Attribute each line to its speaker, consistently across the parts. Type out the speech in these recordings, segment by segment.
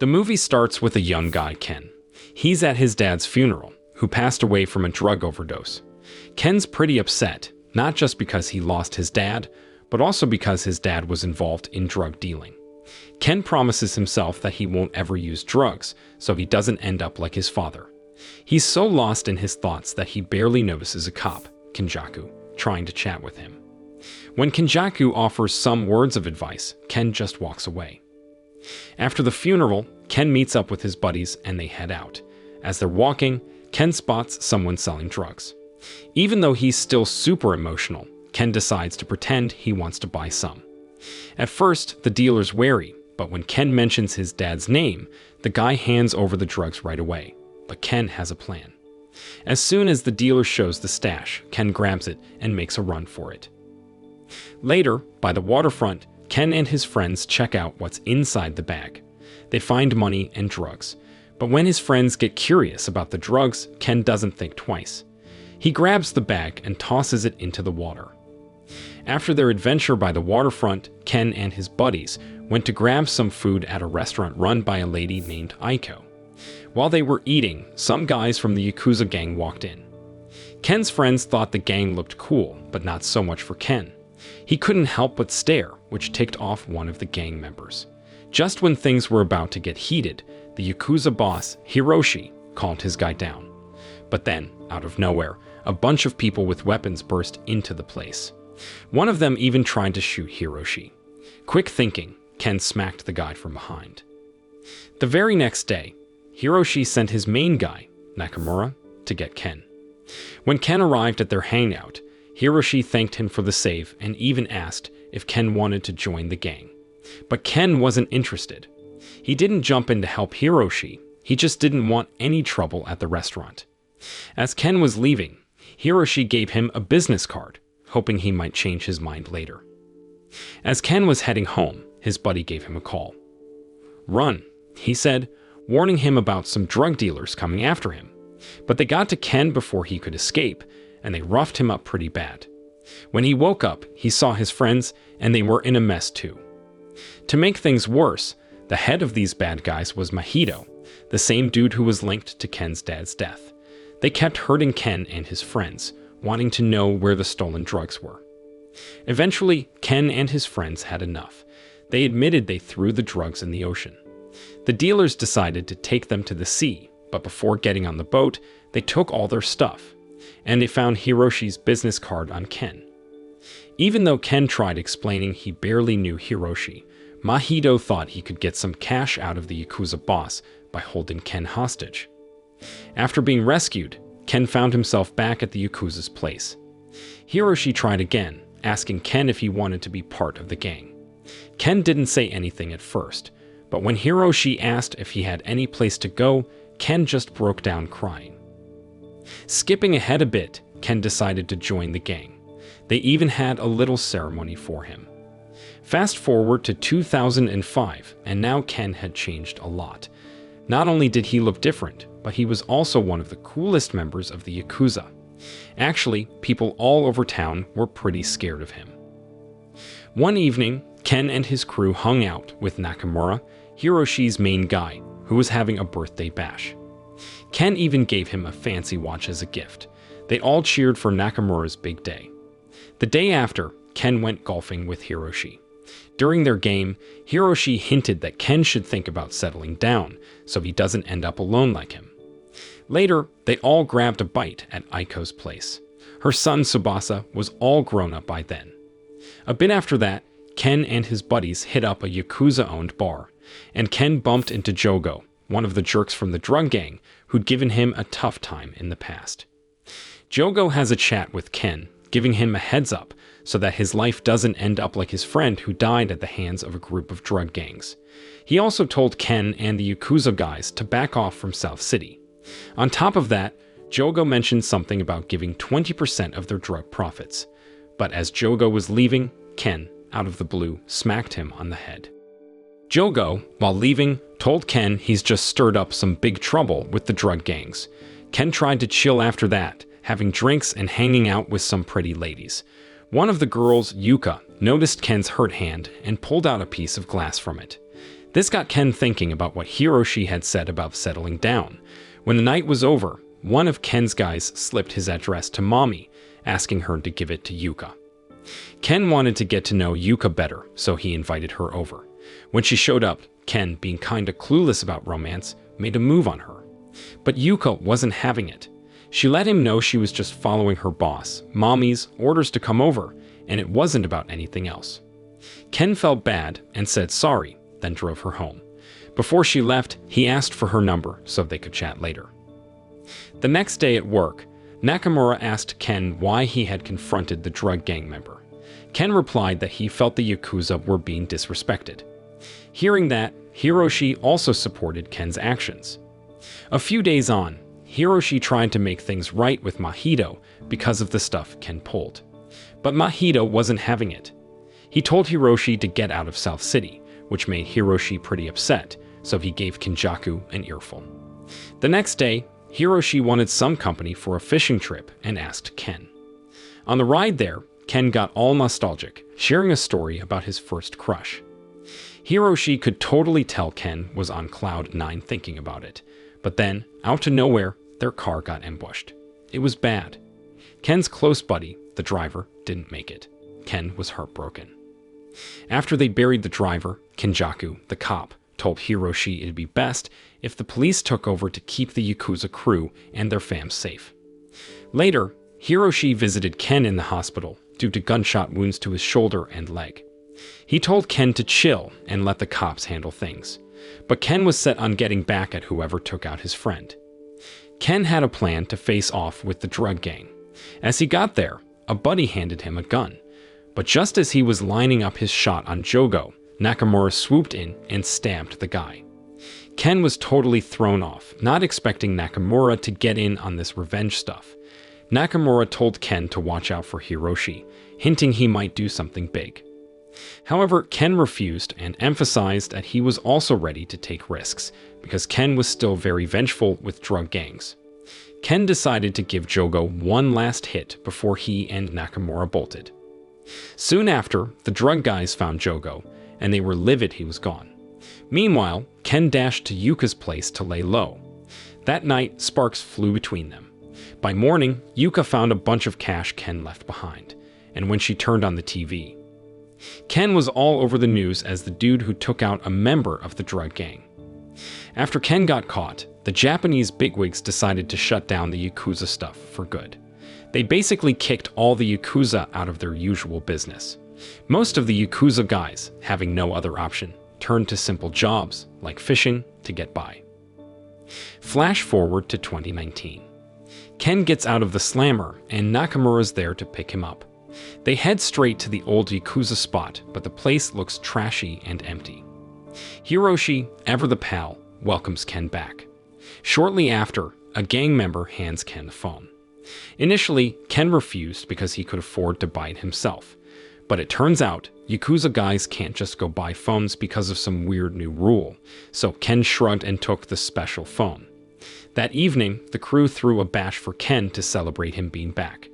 Speaker 1: The movie starts with a young guy, Ken. He's at his dad's funeral, who passed away from a drug overdose. Ken's pretty upset, not just because he lost his dad, but also because his dad was involved in drug dealing. Ken promises himself that he won't ever use drugs, so he doesn't end up like his father. He's so lost in his thoughts that he barely notices a cop, Kenjaku, trying to chat with him. When Kenjaku offers some words of advice, Ken just walks away. After the funeral, Ken meets up with his buddies and they head out. As they're walking, Ken spots someone selling drugs. Even though he's still super emotional, Ken decides to pretend he wants to buy some. At first, the dealer's wary, but when Ken mentions his dad's name, the guy hands over the drugs right away. But Ken has a plan. As soon as the dealer shows the stash, Ken grabs it and makes a run for it. Later, by the waterfront, Ken and his friends check out what's inside the bag. They find money and drugs. But when his friends get curious about the drugs, Ken doesn't think twice. He grabs the bag and tosses it into the water. After their adventure by the waterfront, Ken and his buddies went to grab some food at a restaurant run by a lady named Aiko. While they were eating, some guys from the Yakuza gang walked in. Ken's friends thought the gang looked cool, but not so much for Ken. He couldn't help but stare, which ticked off one of the gang members. Just when things were about to get heated, the Yakuza boss, Hiroshi, calmed his guy down. But then, out of nowhere, a bunch of people with weapons burst into the place. One of them even tried to shoot Hiroshi. Quick thinking, Ken smacked the guy from behind. The very next day, Hiroshi sent his main guy, Nakamura, to get Ken. When Ken arrived at their hangout, Hiroshi thanked him for the save and even asked if Ken wanted to join the gang. But Ken wasn't interested. He didn't jump in to help Hiroshi, he just didn't want any trouble at the restaurant. As Ken was leaving, Hiroshi gave him a business card, hoping he might change his mind later. As Ken was heading home, his buddy gave him a call. "Run," he said, warning him about some drug dealers coming after him. But they got to Ken before he could escape, and they roughed him up pretty bad. When he woke up, he saw his friends, and they were in a mess too. To make things worse, the head of these bad guys was Mahito, the same dude who was linked to Ken's dad's death. They kept hurting Ken and his friends, wanting to know where the stolen drugs were. Eventually, Ken and his friends had enough. They admitted they threw the drugs in the ocean. The dealers decided to take them to the sea, but before getting on the boat, they took all their stuff, and they found Hiroshi's business card on Ken. Even though Ken tried explaining he barely knew Hiroshi, Mahito thought he could get some cash out of the Yakuza boss by holding Ken hostage. After being rescued, Ken found himself back at the Yakuza's place. Hiroshi tried again, asking Ken if he wanted to be part of the gang. Ken didn't say anything at first, but when Hiroshi asked if he had any place to go, Ken just broke down crying. Skipping ahead a bit, Ken decided to join the gang. They even had a little ceremony for him. Fast forward to 2005, and now Ken had changed a lot. Not only did he look different, but he was also one of the coolest members of the Yakuza. Actually, people all over town were pretty scared of him. One evening, Ken and his crew hung out with Nakamura, Hiroshi's main guy, who was having a birthday bash. Ken even gave him a fancy watch as a gift. They all cheered for Nakamura's big day. The day after, Ken went golfing with Hiroshi. During their game, Hiroshi hinted that Ken should think about settling down so he doesn't end up alone like him. Later, they all grabbed a bite at Aiko's place. Her son Tsubasa was all grown up by then. A bit after that, Ken and his buddies hit up a Yakuza-owned bar, and Ken bumped into Jogo, one of the jerks from the drug gang who'd given him a tough time in the past. Jogo has a chat with Ken, giving him a heads up so that his life doesn't end up like his friend who died at the hands of a group of drug gangs. He also told Ken and the Yakuza guys to back off from South City. On top of that, Jogo mentioned something about giving 20% of their drug profits. But as Jogo was leaving, Ken, out of the blue, smacked him on the head. Jogo, while leaving, told Ken he's just stirred up some big trouble with the drug gangs. Ken tried to chill after that, having drinks and hanging out with some pretty ladies. One of the girls, Yuka, noticed Ken's hurt hand and pulled out a piece of glass from it. This got Ken thinking about what Hiroshi had said about settling down. When the night was over, one of Ken's guys slipped his address to Mommy, asking her to give it to Yuka. Ken wanted to get to know Yuka better, so he invited her over. When she showed up, Ken, being kinda clueless about romance, made a move on her. But Yuka wasn't having it. She let him know she was just following her boss, Mommy's, orders to come over, and it wasn't about anything else. Ken felt bad and said sorry, then drove her home. Before she left, he asked for her number so they could chat later. The next day at work, Nakamura asked Ken why he had confronted the drug gang member. Ken replied that he felt the Yakuza were being disrespected. Hearing that, Hiroshi also supported Ken's actions. A few days on, Hiroshi tried to make things right with Mahito because of the stuff Ken pulled. But Mahito wasn't having it. He told Hiroshi to get out of South City, which made Hiroshi pretty upset, so he gave Kinjaku an earful. The next day, Hiroshi wanted some company for a fishing trip and asked Ken. On the ride there, Ken got all nostalgic, sharing a story about his first crush. Hiroshi could totally tell Ken was on cloud 9 thinking about it, but then, out of nowhere, their car got ambushed. It was bad. Ken's close buddy, the driver, didn't make it. Ken was heartbroken. After they buried the driver, Kinjaku, the cop, told Hiroshi it'd be best if the police took over to keep the Yakuza crew and their fam safe. Later, Hiroshi visited Ken in the hospital due to gunshot wounds to his shoulder and leg. He told Ken to chill and let the cops handle things, but Ken was set on getting back at whoever took out his friend. Ken had a plan to face off with the drug gang. As he got there, a buddy handed him a gun, but just as he was lining up his shot on Jogo, Nakamura swooped in and stabbed the guy. Ken was totally thrown off, not expecting Nakamura to get in on this revenge stuff. Nakamura told Ken to watch out for Hiroshi, hinting he might do something big. However, Ken refused and emphasized that he was also ready to take risks, because Ken was still very vengeful with drug gangs. Ken decided to give Jogo one last hit before he and Nakamura bolted. Soon after, the drug guys found Jogo, and they were livid he was gone. Meanwhile, Ken dashed to Yuka's place to lay low. That night, sparks flew between them. By morning, Yuka found a bunch of cash Ken left behind, and when she turned on the TV, Ken was all over the news as the dude who took out a member of the drug gang. After Ken got caught, the Japanese bigwigs decided to shut down the Yakuza stuff for good. They basically kicked all the Yakuza out of their usual business. Most of the Yakuza guys, having no other option, turned to simple jobs like fishing to get by. Flash forward to 2019. Ken gets out of the slammer and Nakamura's there to pick him up. They head straight to the old Yakuza spot, but the place looks trashy and empty. Hiroshi, ever the pal, welcomes Ken back. Shortly after, a gang member hands Ken the phone. Initially, Ken refused because he could afford to buy it himself. But it turns out, Yakuza guys can't just go buy phones because of some weird new rule, so Ken shrugged and took the special phone. That evening, the crew threw a bash for Ken to celebrate him being back.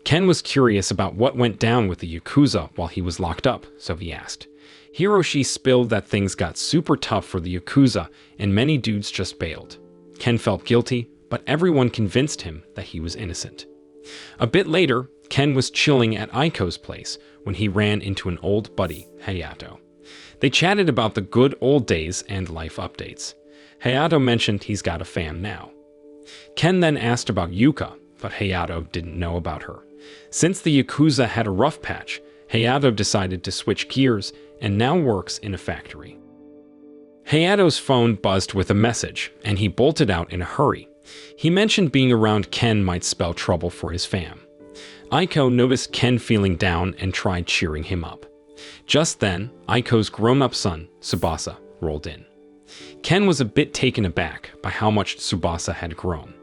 Speaker 1: Ken was curious about what went down with the Yakuza while he was locked up, so he asked. Hiroshi spilled that things got super tough for the Yakuza and many dudes just bailed. Ken felt guilty, but everyone convinced him that he was innocent. A bit later, Ken was chilling at Aiko's place when he ran into an old buddy, Hayato. They chatted about the good old days and life updates. Hayato mentioned he's got a fam now. Ken then asked about Yuka, but Hayato didn't know about her. Since the Yakuza had a rough patch, Hayato decided to switch gears and now works in a factory. Hayato's phone buzzed with a message, and he bolted out in a hurry. He mentioned being around Ken might spell trouble for his fam. Aiko noticed Ken feeling down and tried cheering him up. Just then, Aiko's grown-up son, Tsubasa, rolled in. Ken was a bit taken aback by how much Tsubasa had grown.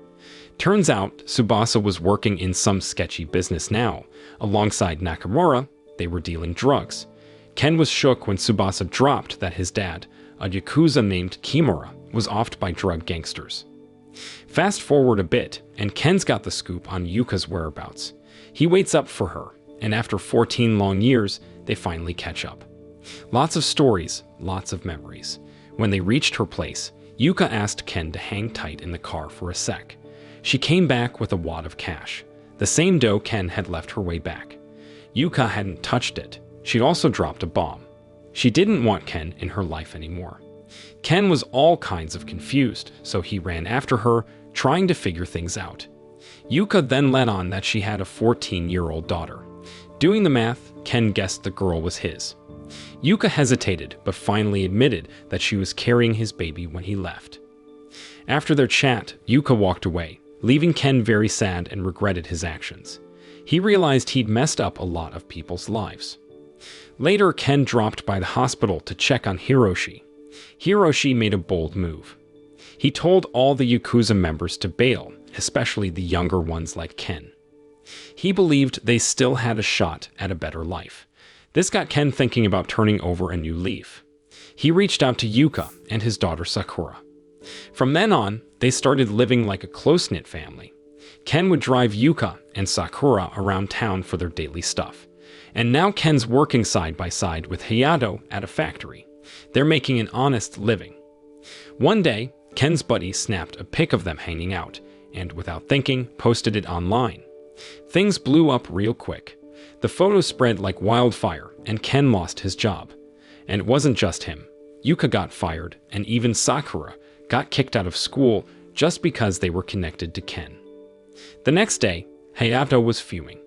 Speaker 1: Turns out, Tsubasa was working in some sketchy business now. Alongside Nakamura, they were dealing drugs. Ken was shook when Tsubasa dropped that his dad, a Yakuza named Kimura, was offed by drug gangsters. Fast forward a bit, and Ken's got the scoop on Yuka's whereabouts. He waits up for her, and after 14 long years, they finally catch up. Lots of stories, lots of memories. When they reached her place, Yuka asked Ken to hang tight in the car for a sec. She came back with a wad of cash, the same dough Ken had left her way back. Yuka hadn't touched it. She'd also dropped a bomb. She didn't want Ken in her life anymore. Ken was all kinds of confused, so he ran after her, trying to figure things out. Yuka then let on that she had a 14-year-old daughter. Doing the math, Ken guessed the girl was his. Yuka hesitated, but finally admitted that she was carrying his baby when he left. After their chat, Yuka walked away, leaving Ken very sad and regretted his actions. He realized he'd messed up a lot of people's lives. Later, Ken dropped by the hospital to check on Hiroshi. Hiroshi made a bold move. He told all the Yakuza members to bail, especially the younger ones like Ken. He believed they still had a shot at a better life. This got Ken thinking about turning over a new leaf. He reached out to Yuka and his daughter Sakura. From then on, they started living like a close-knit family. Ken would drive Yuka and Sakura around town for their daily stuff. And now Ken's working side by side with Hayato at a factory. They're making an honest living. One day, Ken's buddy snapped a pic of them hanging out, and without thinking, posted it online. Things blew up real quick. The photo spread like wildfire, and Ken lost his job. And it wasn't just him. Yuka got fired, and even Sakura got kicked out of school just because they were connected to Ken. The next day, Hayato was fuming.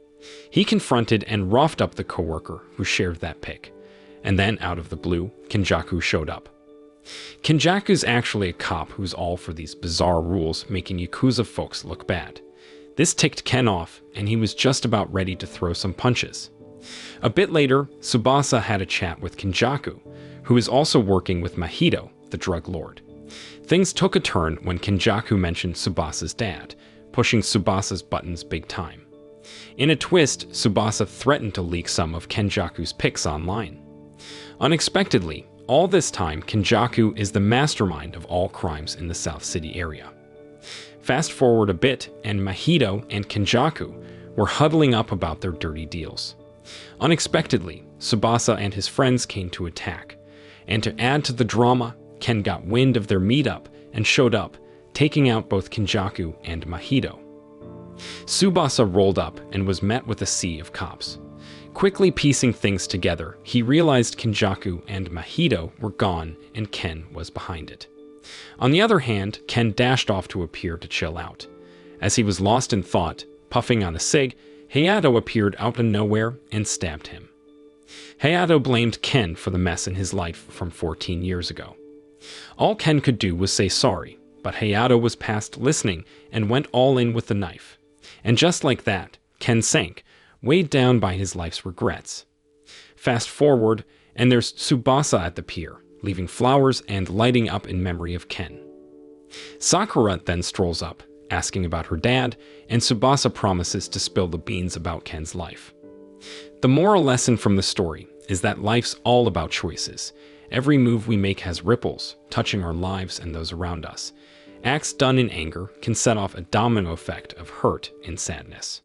Speaker 1: He confronted and roughed up the coworker who shared that pic. And then, out of the blue, Kenjaku showed up. Kenjaku's actually a cop who's all for these bizarre rules making Yakuza folks look bad. This ticked Ken off, and he was just about ready to throw some punches. A bit later, Tsubasa had a chat with Kenjaku, who is also working with Mahito, the drug lord. Things took a turn when Kenjaku mentioned Tsubasa's dad, pushing Tsubasa's buttons big time. In a twist, Tsubasa threatened to leak some of Kenjaku's pics online. Unexpectedly, all this time, Kenjaku is the mastermind of all crimes in the South City area. Fast forward a bit, and Mahito and Kenjaku were huddling up about their dirty deals. Unexpectedly, Tsubasa and his friends came to attack, and to add to the drama, Ken got wind of their meetup and showed up, taking out both Kenjaku and Mahito. Tsubasa rolled up and was met with a sea of cops. Quickly piecing things together, he realized Kenjaku and Mahito were gone and Ken was behind it. On the other hand, Ken dashed off to a pier to chill out. As he was lost in thought, puffing on a cig, Hayato appeared out of nowhere and stabbed him. Hayato blamed Ken for the mess in his life from 14 years ago. All Ken could do was say sorry, but Hayato was past listening and went all in with the knife. And just like that, Ken sank, weighed down by his life's regrets. Fast forward, and there's Tsubasa at the pier, leaving flowers and lighting up in memory of Ken. Sakura then strolls up, asking about her dad, and Tsubasa promises to spill the beans about Ken's life. The moral lesson from the story is that life's all about choices. Every move we make has ripples, touching our lives and those around us. Acts done in anger can set off a domino effect of hurt and sadness.